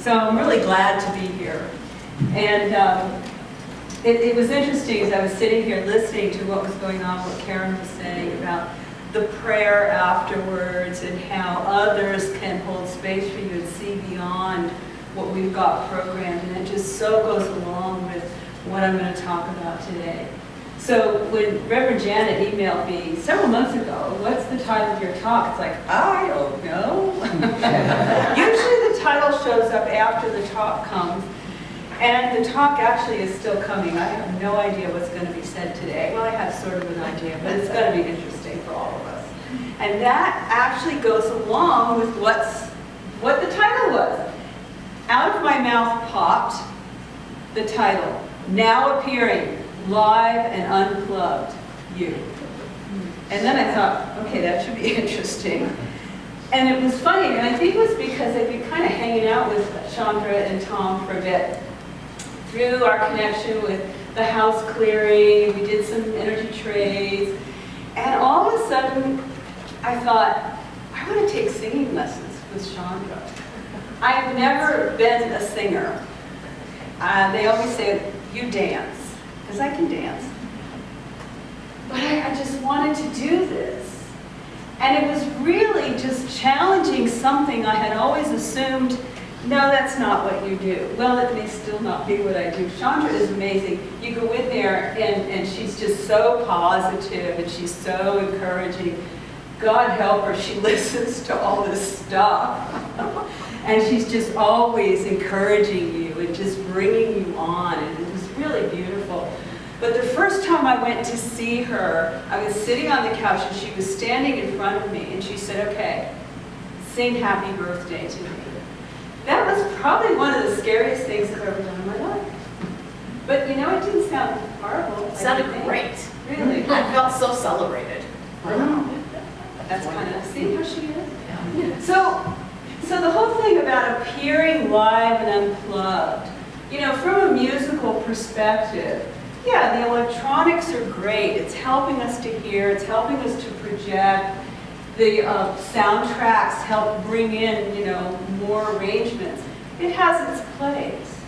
So I'm really glad to be here. And it was interesting as I was sitting here listening to what was going on, what Karen was saying about the prayer afterwards and how others can hold space for you and see beyond what we've got programmed. And it just so goes along with what I'm going to talk about today. So when Reverend Janet emailed me several months ago, what's the title of your talk? It's like, I don't know. Usually the title shows up after the talk comes. And the talk actually is still coming. I have no idea what's going to be said today. Well, I have sort of an idea, but it's going to be interesting for all of us. And that actually goes along with what the title was. Out of my mouth popped the title, Now Appearing, Live and Unplugged, You. And then I thought, okay, that should be interesting. And it was funny, and I think it was because I'd been kind of hanging out with Chandra and Tom for a bit. Through our connection with the house clearing, we did some energy trades, and all of a sudden, I thought, I want to take singing lessons with Chandra. I've never been a singer. They always say, you dance, because I can dance. But I just wanted to do this. And it was really just challenging something I had always assumed, no, that's not what you do. Well, it may still not be what I do. Chandra is amazing. You go in there and she's just so positive and she's so encouraging. God help her, she listens to all this stuff. And she's just always encouraging you and just bringing you on. And it was really beautiful. But the first time I went to see her, I was sitting on the couch and she was standing in front of me and she said, okay, sing happy birthday to me. That was probably one of the scariest things I've ever done in my life. But you know, it didn't sound horrible. It sounded great. Really? I felt so celebrated. Wow. That's kind of, see how she is? Yeah. So the whole thing about appearing live and unplugged, you know, from a musical perspective, yeah, the electronics are great. It's helping us to hear, it's helping us to project. The soundtracks help bring in, you know, more arrangements. It has its place.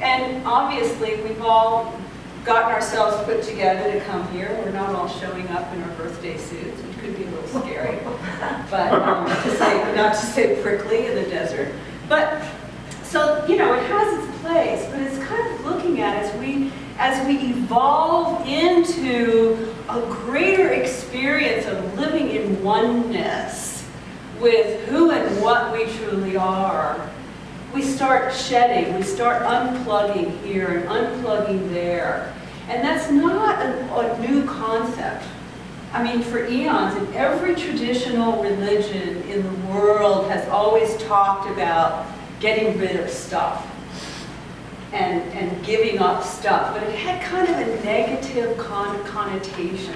And obviously, we've all gotten ourselves put together to come here. We're not all showing up in our birthday suits, which could be a little scary, but not to say prickly in the desert. But so, you know, it has its place, but it's kind of looking at as we evolve into a greater experience of living in oneness with who and what we truly are, we start shedding, we start unplugging here and unplugging there. And that's not a new concept. I mean, for eons, and every traditional religion in the world has always talked about getting rid of stuff. And giving up stuff, but it had kind of a negative connotation.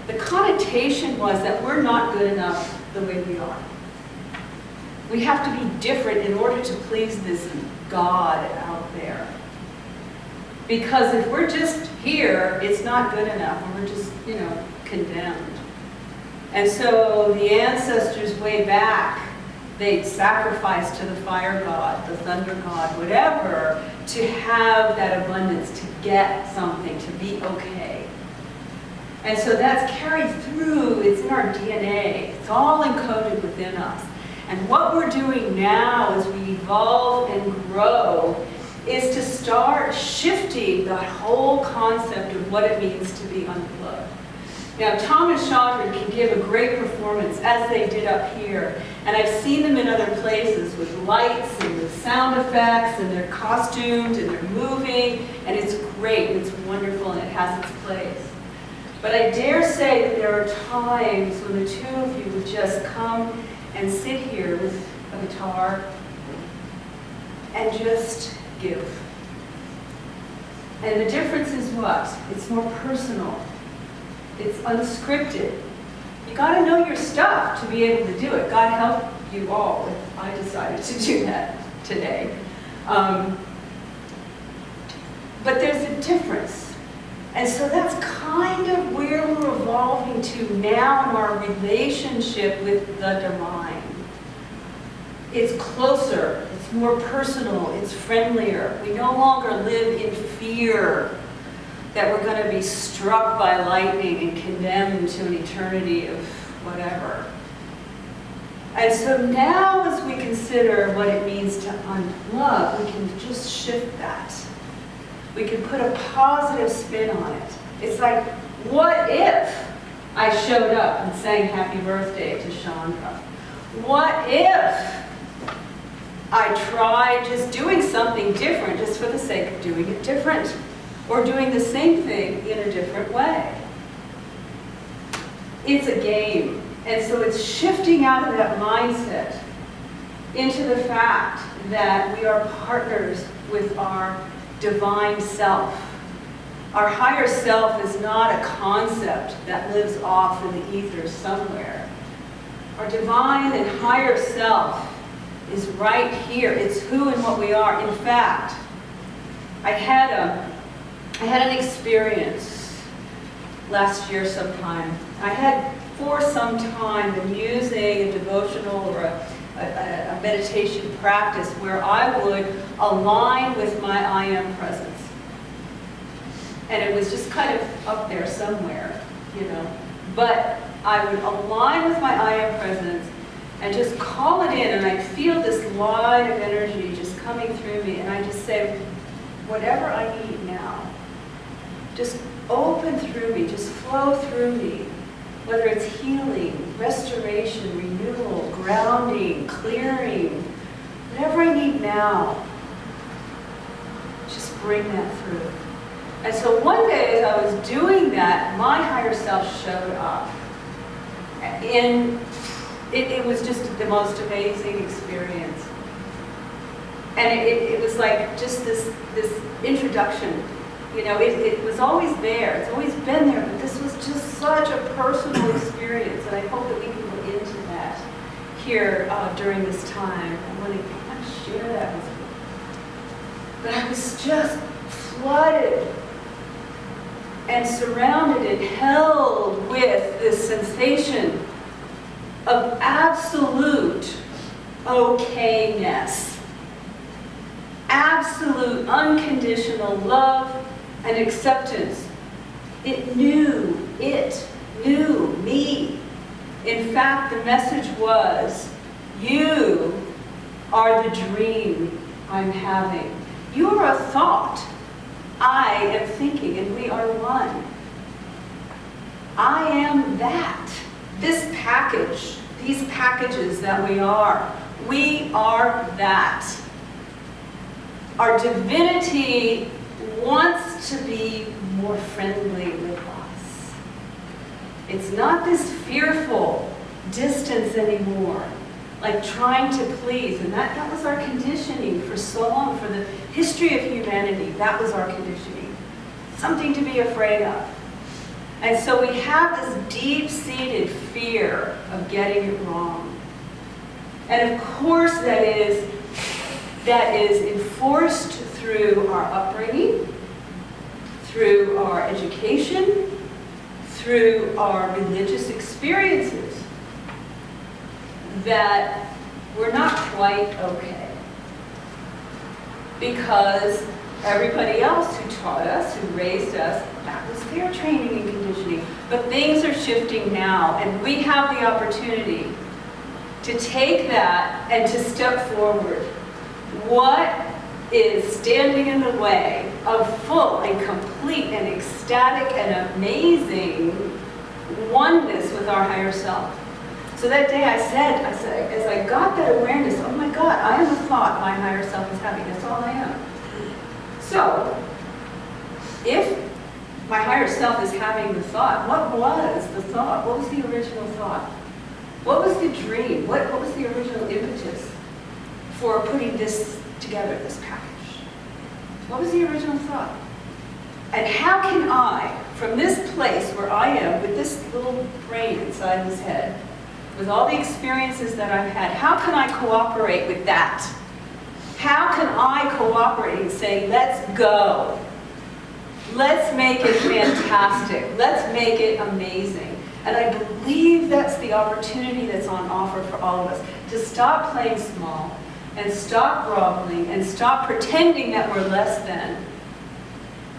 The connotation was that we're not good enough the way we are. We have to be different in order to please this God out there. Because if we're just here, it's not good enough, and we're just, you know, condemned. And so the ancestors way back, they'd sacrifice to the fire god, the thunder god, whatever, to have that abundance, to get something, to be okay. And so that's carried through, it's in our DNA, it's all encoded within us. And what we're doing now as we evolve and grow is to start shifting the whole concept of what it means to be unplugged. Now, Tom and Chandra can give a great performance, as they did up here. And I've seen them in other places with lights and with sound effects, and they're costumed and they're moving, and it's great, and it's wonderful, and it has its place. But I dare say that there are times when the two of you would just come and sit here with a guitar and just give. And the difference is what? It's more personal. It's unscripted. You got to know your stuff to be able to do it. God help you all if I decided to do that today. But there's a difference. And so that's kind of where we're evolving to now in our relationship with the divine. It's closer, it's more personal, it's friendlier. We no longer live in fear that we're going to be struck by lightning and condemned to an eternity of whatever. And so now as we consider what it means to unplug, we can just shift that. We can put a positive spin on it. It's like, what if I showed up and sang happy birthday to Chandra? What if I tried just doing something different just for the sake of doing it different? Or doing the same thing in a different way? It's a game. And so it's shifting out of that mindset into the fact that we are partners with our divine self. Our higher self is not a concept that lives off in the ether somewhere. Our divine and higher self is right here. It's who and what we are. In fact, I had an experience last year sometime. I had for some time been using a devotional or a meditation practice where I would align with my I am presence. And it was just kind of up there somewhere, you know. But I would align with my I am presence and just call it in, and I feel this line of energy just coming through me, and I just say, whatever I need now, just open through me, just flow through me. Whether it's healing, restoration, renewal, grounding, clearing, whatever I need now, just bring that through. And so one day as I was doing that, my higher self showed up. And it was just the most amazing experience. And it was like just this introduction. You know, it was always there. It's always been there, but this was just such a personal experience, and I hope that we can go into that here during this time. I want to share that with you. But I was just flooded and surrounded and held with this sensation of absolute okayness, absolute unconditional love and acceptance. It knew me. In fact, the message was, you are the dream I'm having. You are a thought I am thinking, and we are one. I am that. This package, these packages that we are that. Our divinity wants to be more friendly with us. It's not this fearful distance anymore, like trying to please. And that was our conditioning for so long, for the history of humanity. That was our conditioning. Something to be afraid of. And so we have this deep-seated fear of getting it wrong. And of course that is enforced through our upbringing, through our education, through our religious experiences, that we're not quite okay. Because everybody else who taught us, who raised us, that was their training and conditioning. But things are shifting now, and we have the opportunity to take that and to step forward. What is standing in the way of full and complete and ecstatic and amazing oneness with our higher self? So that day I said, as I got that awareness, oh my God, I am a thought my higher self is having. That's all I am. So, if my higher self is having the thought, what was the thought? What was the original thought? What was the dream? What was the original impetus for putting this together, this package? What was the original thought? And how can I, from this place where I am, with this little brain inside this head, with all the experiences that I've had, how can I cooperate with that? How can I cooperate and say, let's go. Let's make it fantastic. Let's make it amazing. And I believe that's the opportunity that's on offer for all of us, to stop playing small and stop groveling and stop pretending that we're less than,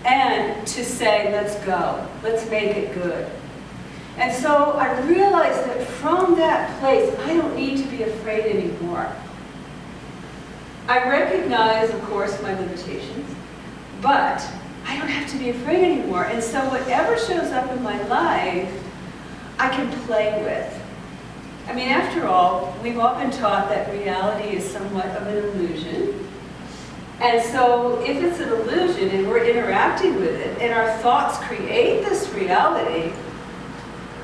and to say, let's go, let's make it good. And so I realized that from that place, I don't need to be afraid anymore. I recognize, of course, my limitations, but I don't have to be afraid anymore. And so whatever shows up in my life, I can play with. I mean, after all, we've all been taught that reality is somewhat of an illusion. And so if it's an illusion and we're interacting with it, and our thoughts create this reality,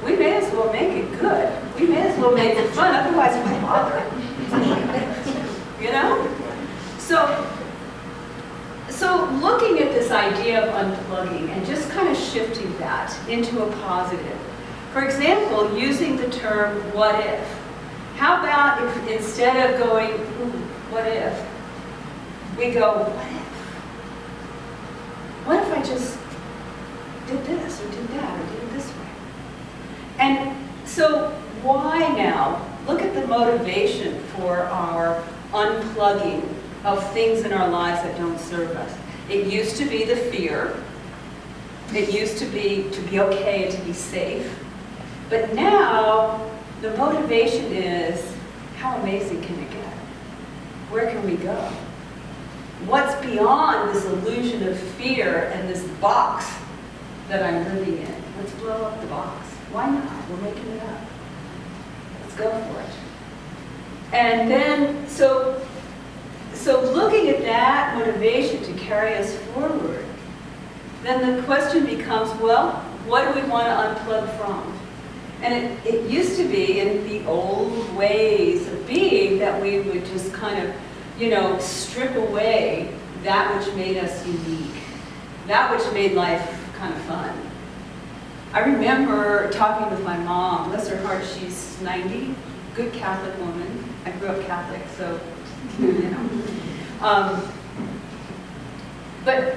we may as well make it good. We may as well make it fun, otherwise why bother? You know? So looking at this idea of unplugging and just kind of shifting that into a positive. For example, using the term, what if? How about if instead of going, what if, we go, what if? What if I just did this, or did that, or did it this way? And so why now? Look at the motivation for our unplugging of things in our lives that don't serve us. It used to be the fear. It used to be okay and to be safe. But now, the motivation is, how amazing can it get? Where can we go? What's beyond this illusion of fear and this box that I'm living in? Let's blow up the box. Why not? We're making it up. Let's go for it. And then, so looking at that motivation to carry us forward, then the question becomes, well, what do we want to unplug from? And it used to be in the old ways of being that we would just kind of, strip away that which made us unique, that which made life kind of fun. I remember talking with my mom, bless her heart, she's 90, good Catholic woman. I grew up Catholic, so, But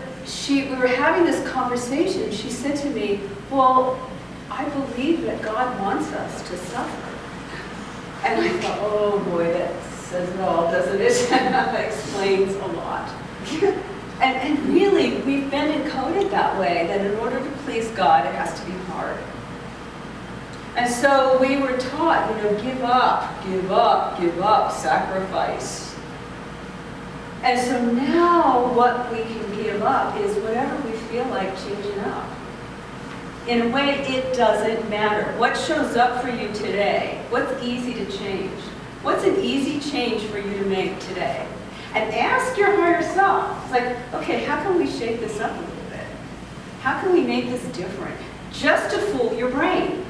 we were having this conversation. She said to me, well, I believe that God wants us to suffer. And I thought, oh boy, that says it all, doesn't it? That explains a lot. And really, we've been encoded that way, that in order to please God, it has to be hard. And so we were taught, give up, give up, give up, sacrifice. And so now what we can give up is whatever we feel like changing up. In a way, it doesn't matter. What shows up for you today? What's easy to change? What's an easy change for you to make today? And ask your higher self. It's like, okay, how can we shake this up a little bit? How can we make this different? Just to fool your brain.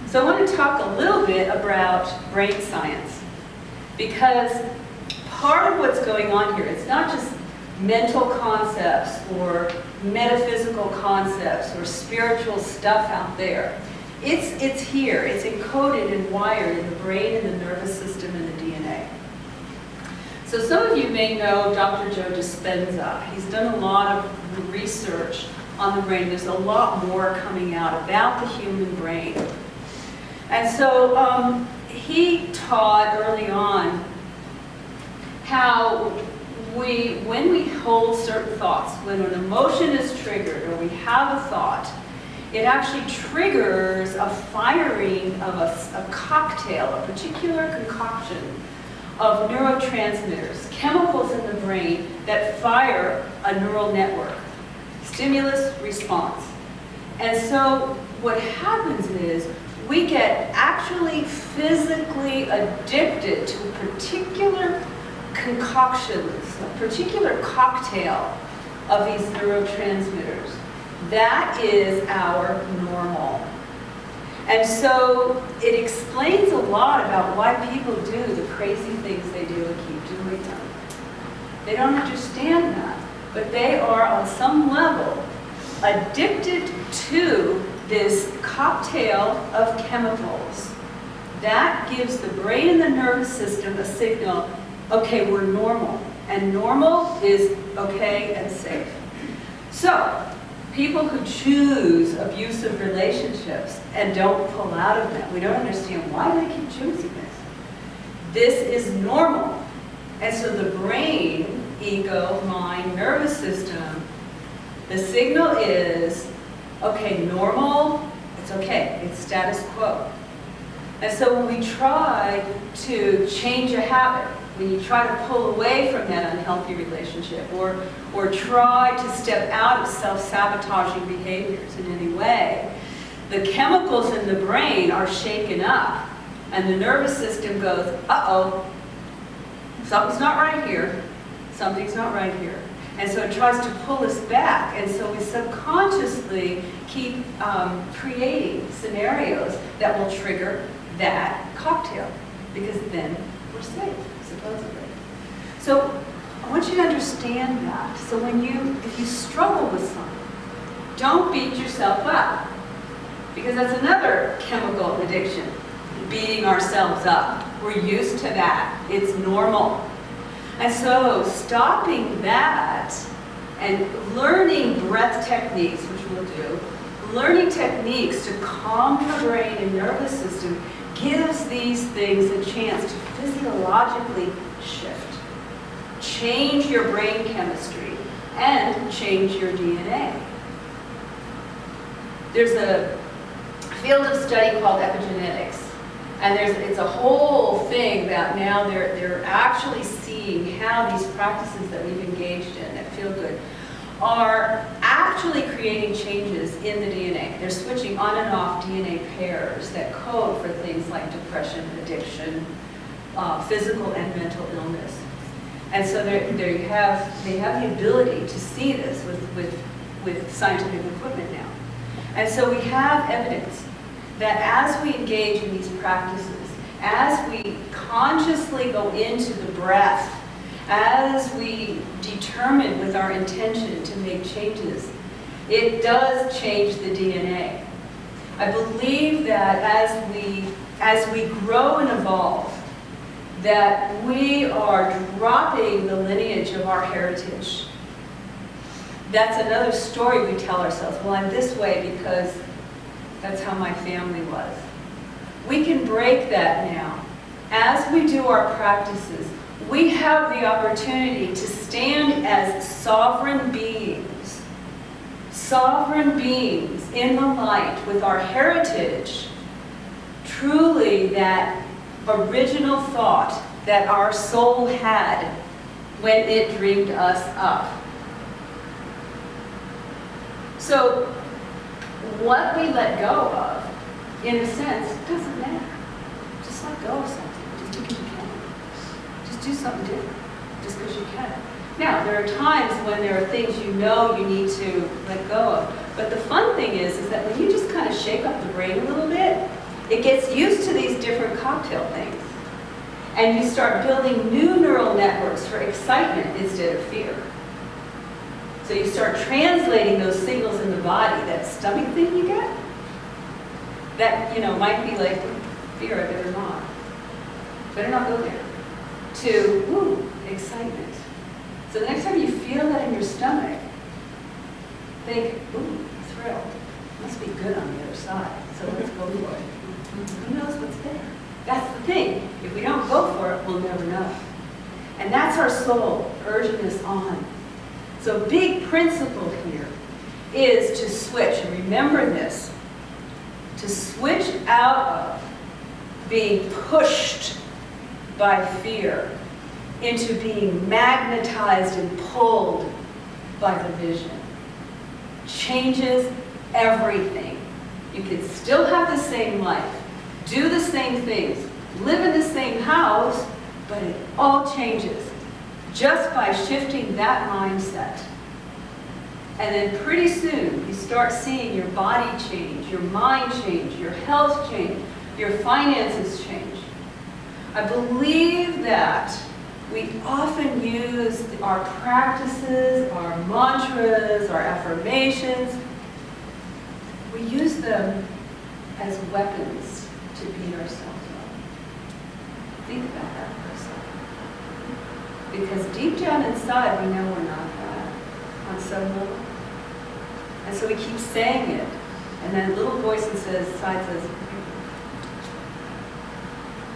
So I want to talk a little bit about brain science. Because part of what's going on here, it's not just mental concepts or metaphysical concepts or spiritual stuff out there. It's here. It's encoded and wired in the brain and the nervous system and the DNA. So some of you may know Dr. Joe Dispenza. He's done a lot of research on the brain. There's a lot more coming out about the human brain. And so he taught early on how when we hold certain thoughts, when an emotion is triggered or we have a thought, it actually triggers a firing of a cocktail, a particular concoction of neurotransmitters, chemicals in the brain that fire a neural network. Stimulus, response. And so what happens is we get actually physically addicted to particular concoctions, a particular cocktail of these neurotransmitters. That is our normal. And so it explains a lot about why people do the crazy things they do and keep doing them. They don't understand that, but they are on some level addicted to this cocktail of chemicals. That gives the brain and the nervous system a signal, okay, we're normal. And normal is okay and safe. So, People who choose abusive relationships and don't pull out of them, we don't understand why they keep choosing this. This is normal. And so the brain, ego, mind, nervous system, the signal is, okay, normal, it's okay, it's status quo. And so when we try to change a habit, when you try to pull away from that unhealthy relationship, or try to step out of self-sabotaging behaviors in any way, the chemicals in the brain are shaken up, and the nervous system goes, uh-oh, something's not right here, something's not right here. And so it tries to pull us back, and so we subconsciously keep creating scenarios that will trigger that cocktail, because then we're safe, supposedly. So I want you to understand that. So if you struggle with something, don't beat yourself up, because that's another chemical addiction, beating ourselves up. We're used to that. It's normal. And so stopping that and learning breath techniques, which we'll do, learning techniques to calm your brain and nervous system gives these things a chance to physiologically shift. Change your brain chemistry and change your DNA. There's a field of study called epigenetics. And it's a whole thing that now they're actually seeing how these practices that we've engaged in that feel good are actually creating changes in the DNA. They're switching on and off DNA pairs that code for things like depression, addiction, physical and mental illness. And so they have the ability to see this with scientific equipment now. And so we have evidence that as we engage in these practices, as we consciously go into the breath, as we determine with our intention to make changes, it does change the DNA. I believe that as we grow and evolve, that we are dropping the lineage of our heritage. That's another story we tell ourselves. Well, I'm this way because that's how my family was. We can break that now. As we do our practices, we have the opportunity to stand as sovereign beings in the light with our heritage, truly that original thought that our soul had when it dreamed us up. So what we let go of, in a sense, doesn't matter. Just let go of something, just because you can. Just do something different, just because you can. Now, there are times when there are things you know you need to let go of. But the fun thing is that when you just kind of shake up the brain a little bit, it gets used to these different cocktail things. And you start building new neural networks for excitement instead of fear. So you start translating those signals in the body, that stomach thing you get, that, might be like, fear, I better not go there, to, woo, excitement. So the next time you feel that in your stomach, think, ooh, thrill. Must be good on the other side, so let's go for it. Who knows what's there? That's the thing. If we don't go for it, we'll never know. And that's our soul urging us on. So a big principle here is to switch, and remember this, to switch out of being pushed by fear into being magnetized and pulled by the vision. Changes everything. You can still have the same life, do the same things, live in the same house, but it all changes just by shifting that mindset. And then pretty soon you start seeing your body change, your mind change, your health change, your finances change. I believe that we often use our practices, our mantras, our affirmations, we use them as weapons to beat ourselves up. Think about that for a second. Because deep down inside, we know we're not that on some level. And so we keep saying it. And then a little voice inside says,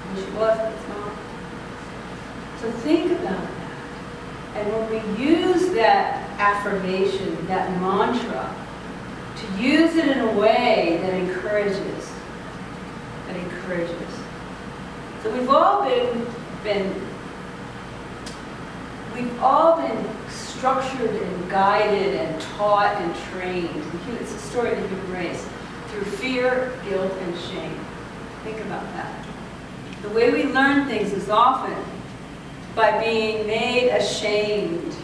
and she was, but it's not. So think about that. And when we use that affirmation, that mantra, to use it in a way that encourages. So we've all been structured and guided and taught and trained. It's a story of the human race through fear, guilt, and shame. Think about that. The way we learn things is often by being made ashamed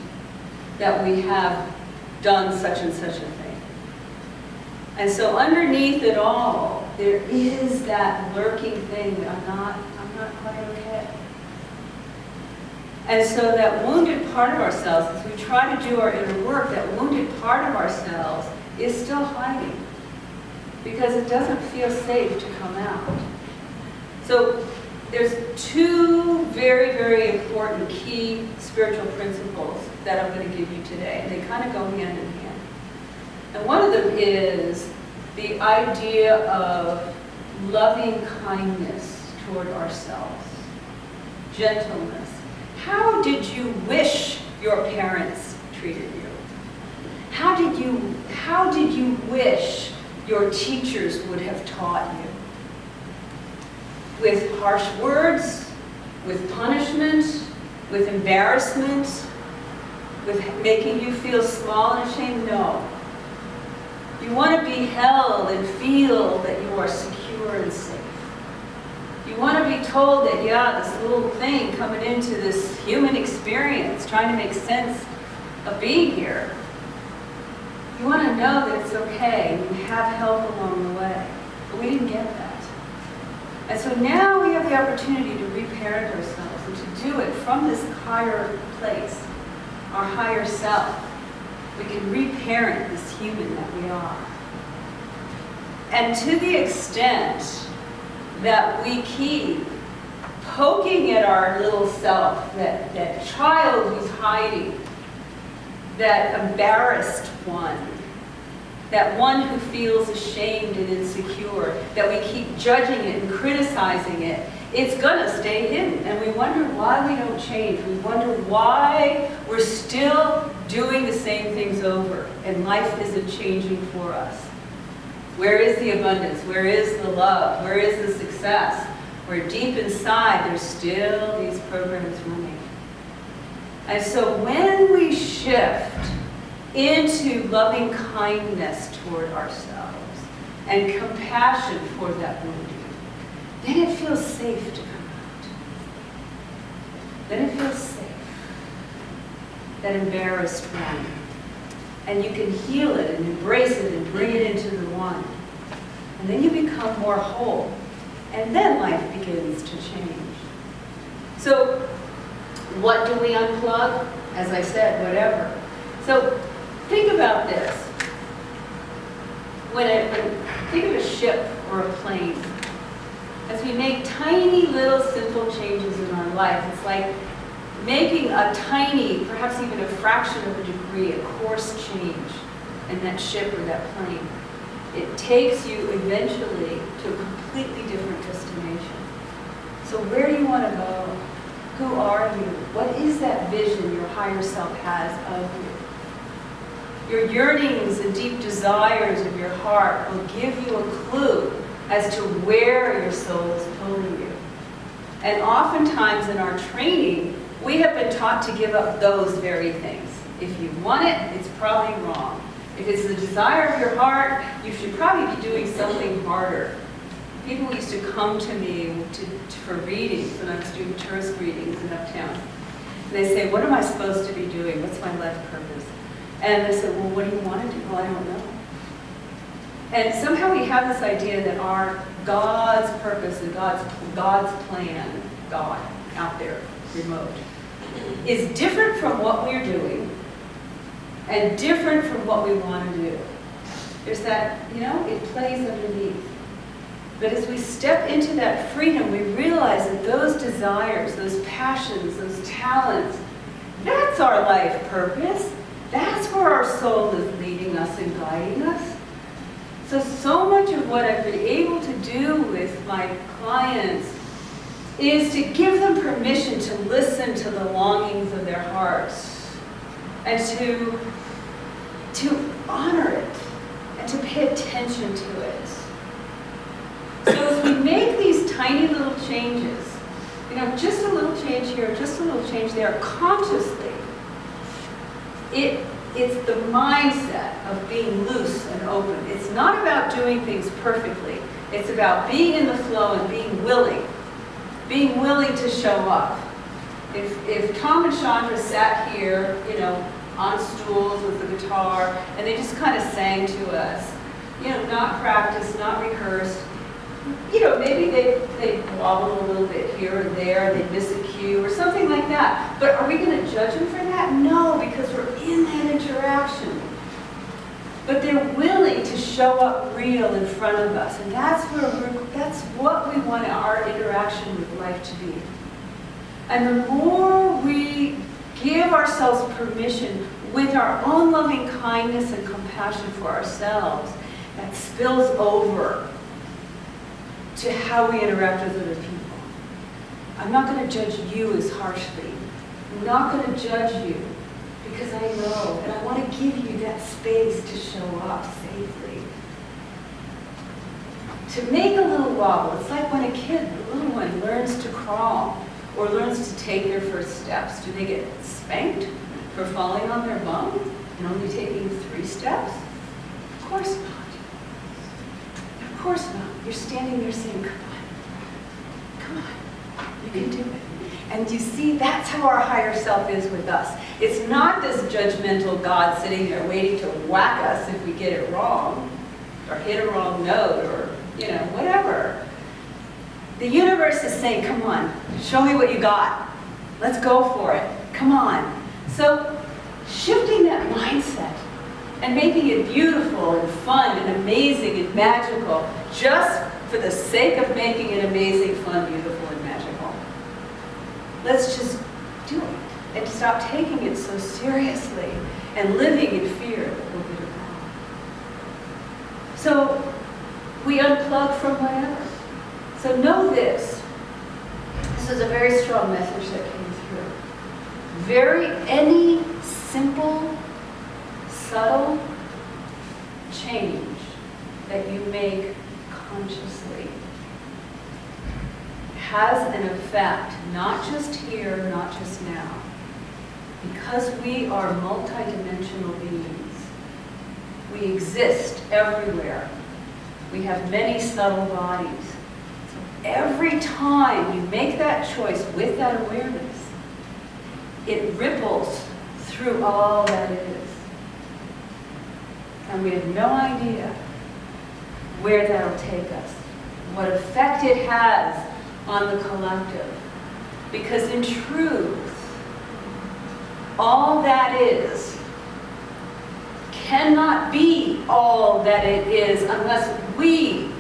that we have done such and such a thing. And so underneath it all, there is that lurking thing that I'm not quite okay. And so that wounded part of ourselves, as we try to do our inner work, that wounded part of ourselves is still hiding because it doesn't feel safe to come out. So there's two very, very important key spiritual principles that I'm going to give you today, and they kind of go hand in hand. And one of them is the idea of loving kindness toward ourselves, gentleness. How did you wish your parents treated you? How did you wish your teachers would have taught you? With harsh words, with punishment, with embarrassment, with making you feel small and ashamed? No. You want to be held and feel that you are secure and safe. You want to be told that, yeah, this little thing coming into this human experience, trying to make sense of being here. You want to know that it's okay, and you have help along the way. But we didn't get that. And so now we have the opportunity to reparent ourselves and to do it from this higher place, our higher self. We can reparent this human that we are. And to the extent that we keep poking at our little self, that child who's hiding, that embarrassed one, that one who feels ashamed and insecure, that we keep judging it and criticizing it, it's going to stay hidden. And we wonder why we don't change. We wonder why we're still doing the same things over and life isn't changing for us. Where is the abundance? Where is the love? Where is the success? Where deep inside there's still these programs running. And so when we shift into loving kindness toward ourselves and compassion for that wounded, then it feels safe to come out. Then it feels safe. That embarrassed one. And you can heal it and embrace it and bring it into the one. And then you become more whole. And then life begins to change. So what do we unplug? As I said, whatever. So think about this. Think of a ship or a plane. As we make tiny little simple changes in our life, it's like making a tiny, perhaps even a fraction of a degree, a course change in that ship or that plane. It takes you eventually to a completely different destination. So where do you want to go? Who are you? What is that vision your higher self has of you? Your yearnings and deep desires of your heart will give you a clue as to where your soul is pulling you. And oftentimes in our training, we have been taught to give up those very things. If you want it, it's probably wrong. If it's the desire of your heart, you should probably be doing something harder. People used to come to me for readings when I was doing tourist readings in Uptown. And they say, what am I supposed to be doing? What's my life purpose? And I said, well, what do you want to do? Well, I don't know. And somehow we have this idea that our God's purpose and God's plan, God out there, remote, is different from what we're doing and different from what we want to do. There's that, it plays underneath. But as we step into that freedom, we realize that those desires, those passions, those talents, that's our life purpose. That's where where our soul is leading us and guiding us. So much of what I've been able to do with my clients is to give them permission to listen to the longings of their hearts and to honor it and to pay attention to it. So as we make these tiny little changes, just a little change here, just a little change there, consciously, it's the mindset of being loose and open. It's not about doing things perfectly. It's about being in the flow and being willing to show up. If Tom and Chandra sat here, on stools with the guitar, and they just kind of sang to us, not practiced, not rehearsed, maybe they wobble a little bit here and there, they miss a cue or something like that. But are we going to judge them for that? No, because we're in that interaction. But they're willing to show up real in front of us, and that's what we want our interaction with life to be. And the more we give ourselves permission with our own loving kindness and compassion for ourselves, that spills over to how we interact with other people. I'm not going to judge you as harshly. I'm not going to judge you because I know, and I want to give you that space to show up safely. To make a little wobble, it's like when a kid, the little one, learns to crawl or learns to take their first steps. Do they get spanked for falling on their bum and only taking 3 steps? Of course not. Of course not. You're standing there saying, come on, you can do it. And you see, that's how our higher self is with us. It's not this judgmental God sitting there waiting to whack us if we get it wrong, or hit a wrong note, or, whatever. The universe is saying, come on, show me what you got. Let's go for it. Come on. So, shifting that mindset and making it beautiful and fun and amazing and magical, just for the sake of making it amazing, fun, beautiful, and magical. Let's just do it and stop taking it so seriously and living in fear that we'll get it wrong. So we unplug from whatever. So know this. This is a very strong message that came through. Any simple, subtle change that you make consciously has an effect, not just here, not just now. Because we are multidimensional beings, we exist everywhere. We have many subtle bodies. So every time you make that choice with that awareness, it ripples through all that is. And we have no idea where that'll take us, what effect it has on the collective. Because in truth, all that is cannot be all that it is unless we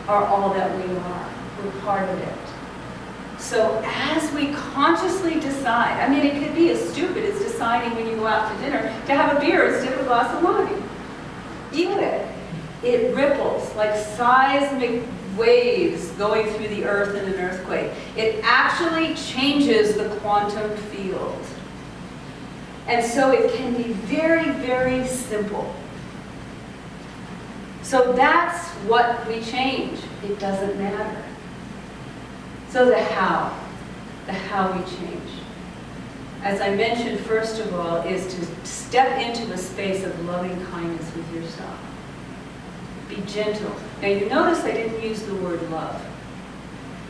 are all that we are. We're part of it. So as we consciously decide, it could be as stupid as deciding when you go out to dinner to have a beer instead of a glass of wine. Even it ripples like seismic waves going through the earth in an earthquake. It actually changes the quantum field. And so it can be very, very simple. So that's what we change. It doesn't matter. So the how we change. As I mentioned, first of all, is to step into a space of loving kindness with yourself. Be gentle. Now you notice I didn't use the word love.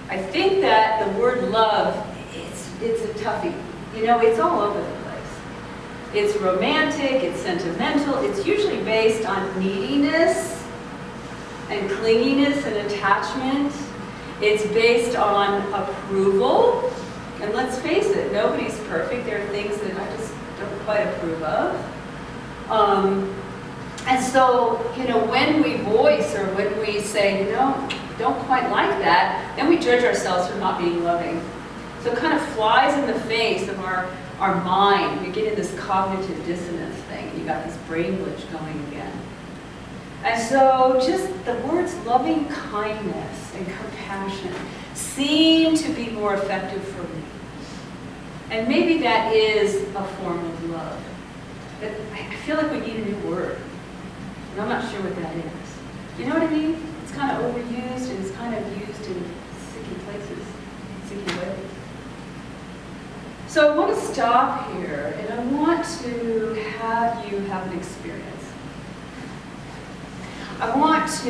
I think that the word love, it's a toughie. It's all over the place. It's romantic, it's sentimental, it's usually based on neediness and clinginess and attachment. It's based on approval. And let's face it, nobody's perfect. There are things that I just don't quite approve of. And so, when we voice or when we say, don't quite like that, then we judge ourselves for not being loving. So it kind of flies in the face of our our mind, we get in this cognitive dissonance thing, and you got this brain glitch going again. And so just the words loving kindness and compassion seem to be more effective for me. And maybe that is a form of love. But I feel like we need a new word. And I'm not sure what that is. You know what I mean? It's kind of overused and it's kind of used in sticky places, sticky ways. So I want to stop here and I want to have you have an experience. I want to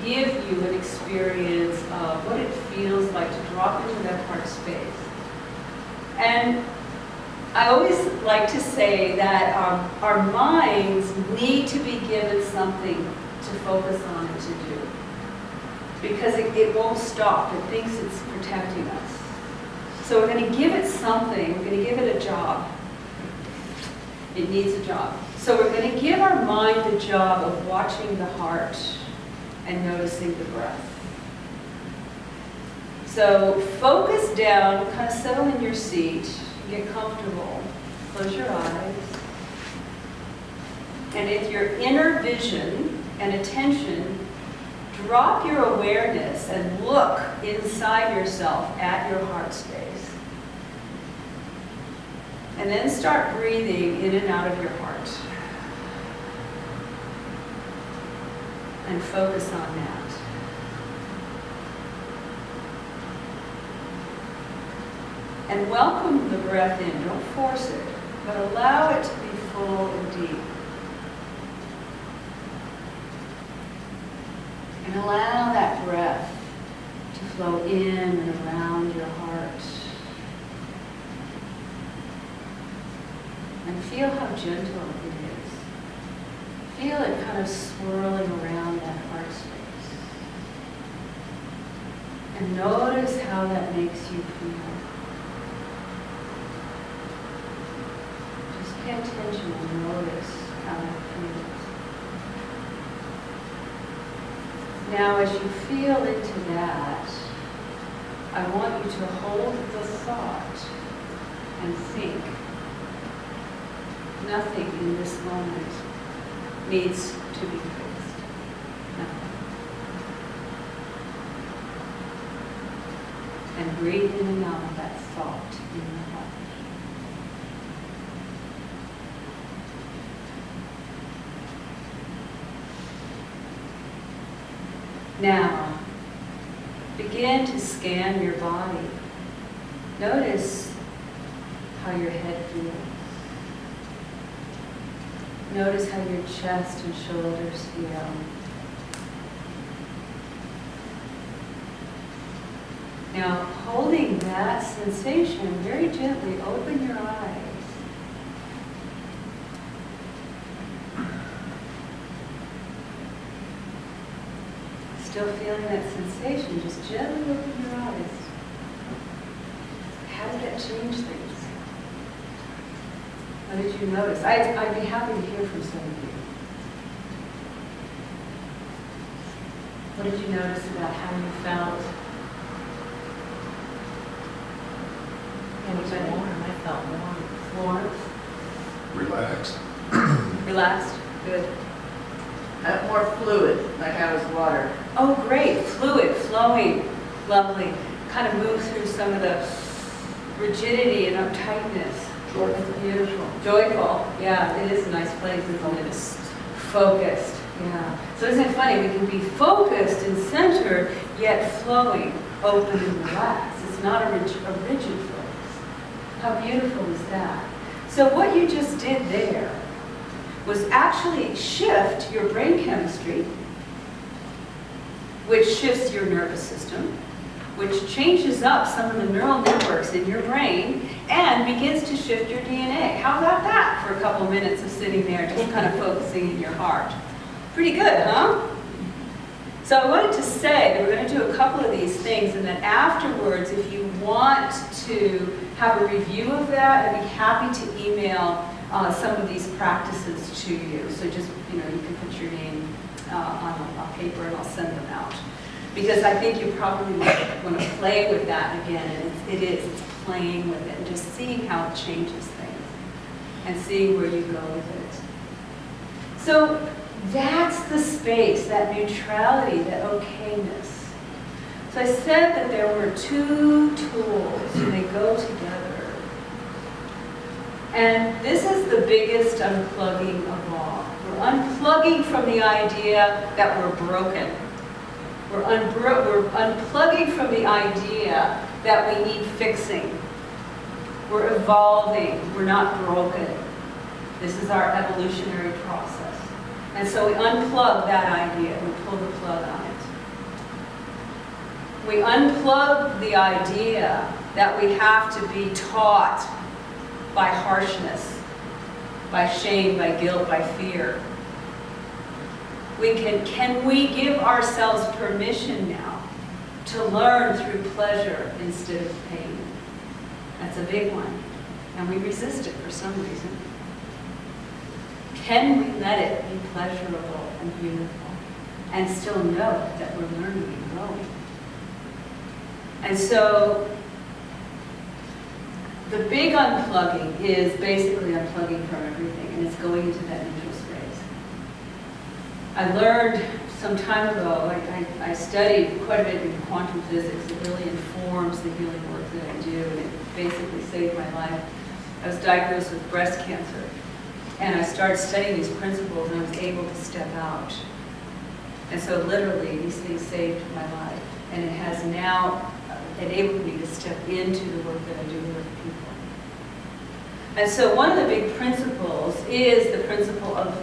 give you an experience of what it feels like to drop into that heart space. And I always like to say that our minds need to be given something to focus on and to do. Because it won't stop. It thinks it's protecting us. So we're going to give it something. We're going to give it a job. It needs a job. So we're going to give our mind the job of watching the heart and noticing the breath. So focus down, kind of settle in your seat, get comfortable, close your eyes. And with your inner vision and attention, drop your awareness and look inside yourself at your heart space. And then start breathing in and out of your heart. And focus on that. And welcome the breath in. Don't force it, but allow it to be full and deep. And allow that breath to flow in and around your heart. And feel how gentle it is. Feel it kind of swirling around that heart space. And notice how that makes you feel. Just pay attention and notice how that feels. Now, as you feel into that, I want you to hold the thought and think. Nothing in this moment needs to be fixed. Nothing. And breathe in and out that thought in the heart. Now, begin to scan your body. Notice how your head feels. Notice how your chest and shoulders feel. Now, holding that sensation, very gently open your eyes. Still feeling that sensation, just gently open your eyes. How did that change things? What did you notice? I'd be happy to hear from some of you. What did you notice about how you felt? Anybody? Warm. I felt warm. Warm? Relaxed. Relaxed? Good. More fluid, like I was water. Oh, great. Fluid, flowing, lovely. Kind of move through some of the rigidity and uptightness. It's beautiful. Joyful. Yeah, it is a nice place, isn't it? It's focused. Yeah. So isn't it funny? We can be focused and centered, yet flowing, open and relaxed. It's not a rigid focus. How beautiful is that? So what you just did there was actually shift your brain chemistry, which shifts your nervous system, which changes up some of the neural networks in your brain and begins to shift your DNA. How about that for a couple minutes of sitting there just kind of focusing in your heart? Pretty good, huh? So I wanted to say that we're going to do a couple of these things, and that afterwards, if you want to have a review of that, I'd be happy to email some of these practices to you. So just, you can put your name on a paper and I'll send them out. Because I think you probably want to play with that again, and it's playing with it and just seeing how it changes things and seeing where you go with it. So that's the space, that neutrality, that okayness. So I said that there were two tools and they go together. And this is the biggest unplugging of all. We're unplugging from the idea that we're broken. We're unplugging from the idea that we need fixing. We're evolving. We're not broken. This is our evolutionary process. And so we unplug that idea. We pull the plug on it. We unplug the idea that we have to be taught by harshness, by shame, by guilt, by fear. Can we give ourselves permission now to learn through pleasure instead of pain? That's a big one. And we resist it for some reason. Can we let it be pleasurable and beautiful and still know that we're learning and growing? And so the big unplugging is basically unplugging from everything, and it's going into that neutral space. I learned some time ago, I studied quite a bit in quantum physics. It really informs the healing work that I do, and it basically saved my life. I was diagnosed with breast cancer, and I started studying these principles, and I was able to step out. And so literally, these things saved my life, and it has now enabled me to step into the work that I do with people. And so one of the big principles is the principle of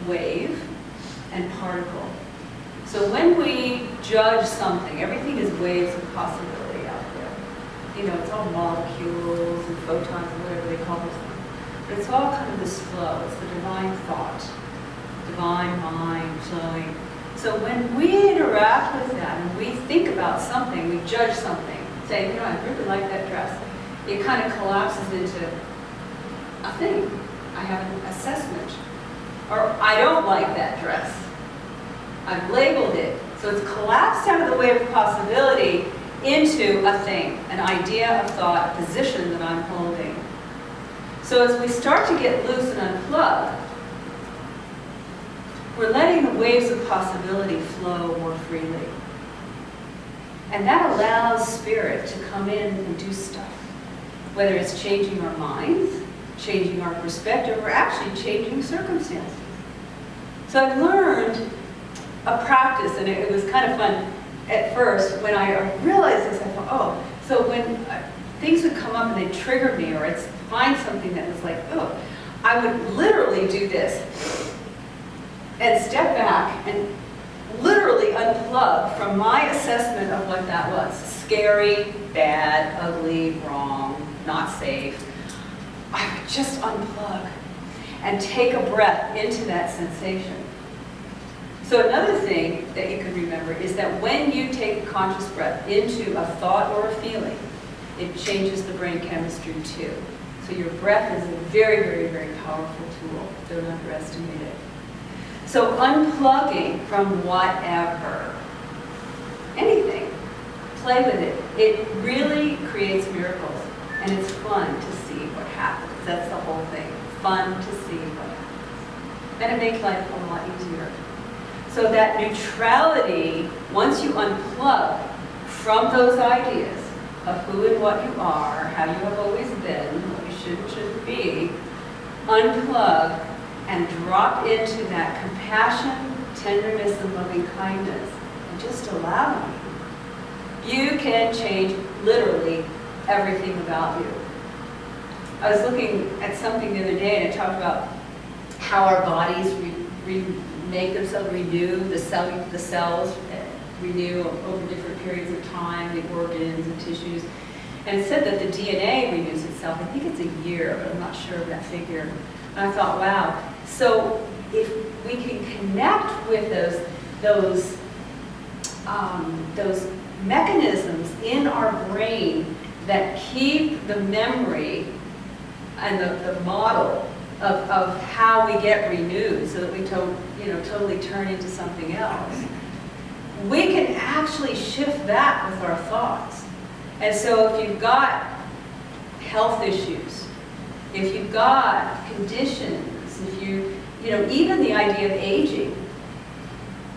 wave and particle. So when we judge something, everything is waves of possibility out there. You know, it's all molecules and photons and whatever they call those things. But it's all kind of this flow. It's the divine thought, divine mind flowing. So when we interact with that and we think about something, we judge something, say, you know, I really like that dress. It kind of collapses into a thing. I have an assessment. Or I don't like that dress. I've labeled it. So it's collapsed out of the wave of possibility into a thing, an idea, a thought, a position that I'm holding. So as we start to get loose and unplug, we're letting the waves of possibility flow more freely. And that allows spirit to come in and do stuff. Whether it's changing our minds, changing our perspective, or actually changing circumstances. So I learned a practice, and it was kind of fun at first. When I realized this, I thought, oh, so when things would come up and they'd trigger me, or I'd find something that was like, oh, I would literally do this and step back and literally unplug from my assessment of what that was. Scary, bad, ugly, wrong, not safe. I would just unplug and take a breath into that sensation. So another thing that you can remember is that when you take a conscious breath into a thought or a feeling, it changes the brain chemistry too. So your breath is a very, very, very powerful tool. Don't underestimate it. So unplugging from whatever, anything, play with it. It really creates miracles, and it's fun to see what happens. That's the whole thing. Fun to see what happens. And it makes life a lot easier. So that neutrality, once you unplug from those ideas of who and what you are, how you have always been, what you should and shouldn't be, unplug and drop into that compassion, tenderness, and loving kindness, and just allow you. You can change literally everything about you. I was looking at something the other day, and it talked about how our bodies make themselves renew, the cells renew over different periods of time, the organs and tissues. And it said that the DNA renews itself. I think it's a year, but I'm not sure of that figure. And I thought, wow. So if we can connect with those mechanisms in our brain that keep the memory and the model of how we get renewed, so that we totally turn into something else, we can actually shift that with our thoughts. And so if you've got health issues, if you've got conditions, if even the idea of aging,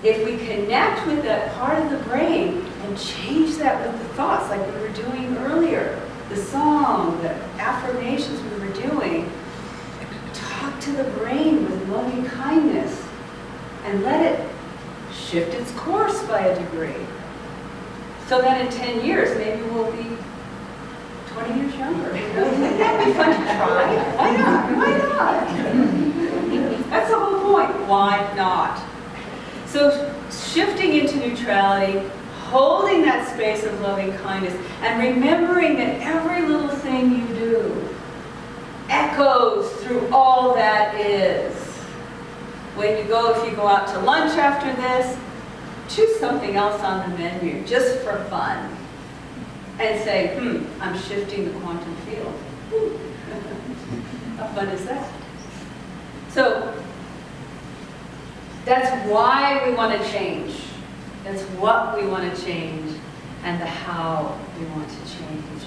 if we connect with that part of the brain and change that with the thoughts, like we were doing earlier, the song, the affirmations we were doing, talk to the brain with loving kindness and let it shift its course by a degree. So that in 10 years, maybe we'll be 20 years younger. That'd be fun to try. Why not? Why not? That's the whole point. Why not? So shifting into neutrality, holding that space of loving kindness, and remembering that every little thing you do echoes through all that is. If you go out to lunch after this, choose something else on the menu, just for fun. And say, I'm shifting the quantum field. How fun is that? So, that's why we want to change. That's what we want to change, and the how we want to change.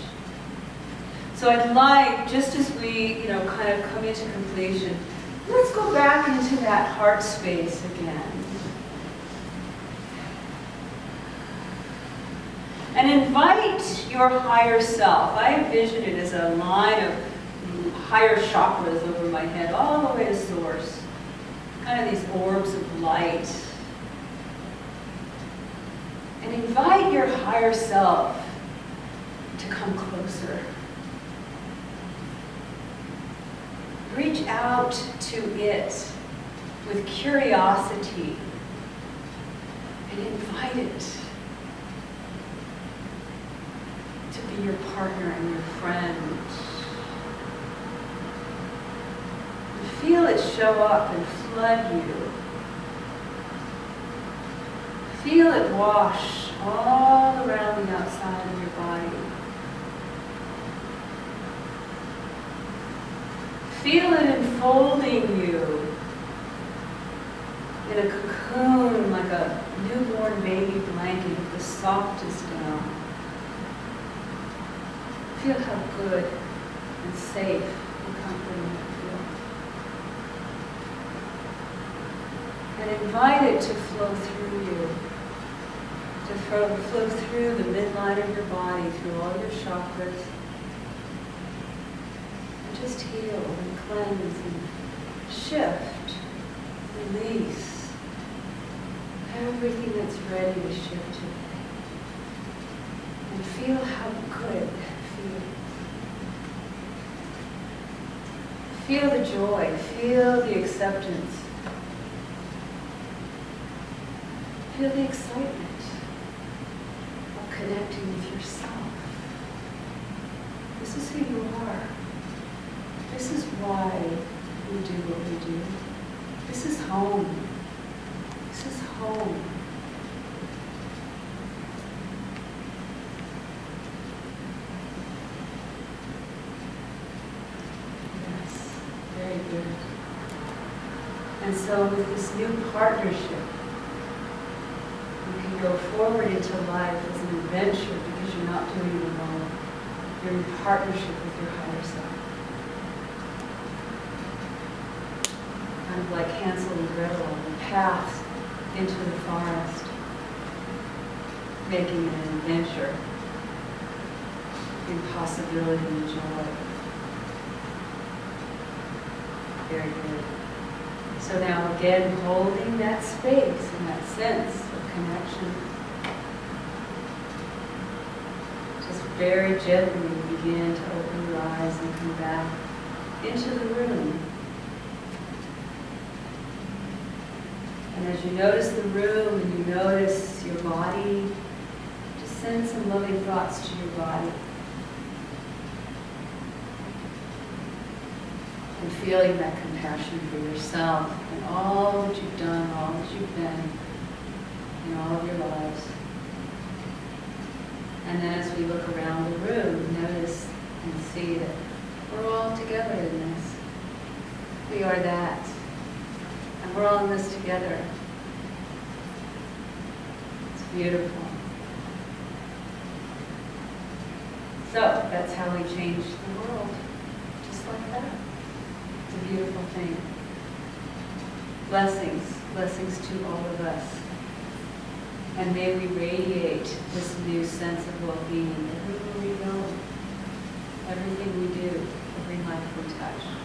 So I'd like, just as we, kind of come into completion, let's go back into that heart space again. And invite your higher self. I envision it as a line of higher chakras over my head, all the way to source. Kind of these orbs of light. And invite your higher self to come closer. Reach out to it with curiosity and invite it to be your partner and your friend. And feel it show up and flood you. Feel it wash all around the outside of your body. Feel it enfolding you in a cocoon, like a newborn baby blanket with the softest down. Feel how good and safe and comforting you feel. And invite it to flow through you, to flow through the midline of your body, through all your chakras. And just heal and cleanse and shift, release everything that's ready to shift to. And feel how good that feels. Feel the joy, feel the acceptance. Feel the excitement of connecting with yourself. This is who you are. This is why we do what we do. This is home. This is home. Yes, very good. And so with this new partnership, you can go forward into life as an adventure because you're not doing it alone. You're in partnership with your higher self. Kind of like Hansel and Gretel on the path into the forest, making it an adventure in possibility and joy. Very good. So now again, holding that space and that sense of connection. Just very gently begin to open your eyes and come back into the room. And as you notice the room and you notice your body, just send some loving thoughts to your body. And feeling that compassion for yourself and all that you've done, all that you've been in all of your lives. And then as we look around the room, notice and see that we're all together in this. We are that. And we're all in this together. It's beautiful. So that's how we change the world, just like that. It's a beautiful thing. Blessings, blessings to all of us. And may we radiate this new sense of well-being everywhere we go, everything we do, every life we touch.